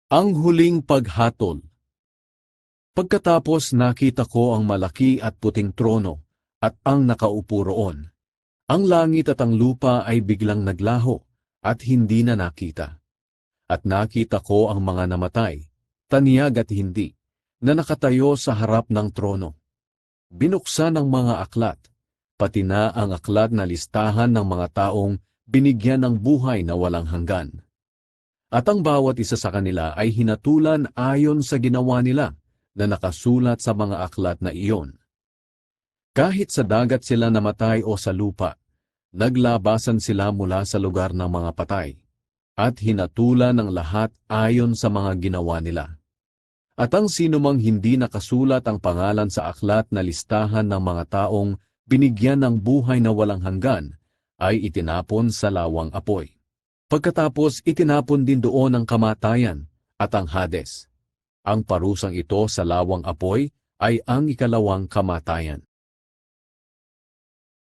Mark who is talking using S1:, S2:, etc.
S1: Ang huling paghatol. Pagkatapos nakita ko ang malaki at puting trono, at ang nakaupo roon. Ang langit at ang lupa ay biglang naglaho, at hindi na nakita. At nakita ko ang mga namatay, taniyag at hindi, na nakatayo sa harap ng trono. Binuksan ang mga aklat, pati na ang aklat na listahan ng mga taong binigyan ng buhay na walang hanggan. At ang bawat isa sa kanila ay hinatulan ayon sa ginawa nila na nakasulat sa mga aklat na iyon. Kahit sa dagat sila namatay o sa lupa, naglabasan sila mula sa lugar ng mga patay, at hinatulan ng lahat ayon sa mga ginawa nila. At ang sinumang hindi nakasulat ang pangalan sa aklat na listahan ng mga taong binigyan ng buhay na walang hanggan, ay itinapon sa lawang apoy. Pagkatapos itinapon din doon ang kamatayan at ang Hades. Ang parusang ito sa lawang apoy ay ang ikalawang kamatayan.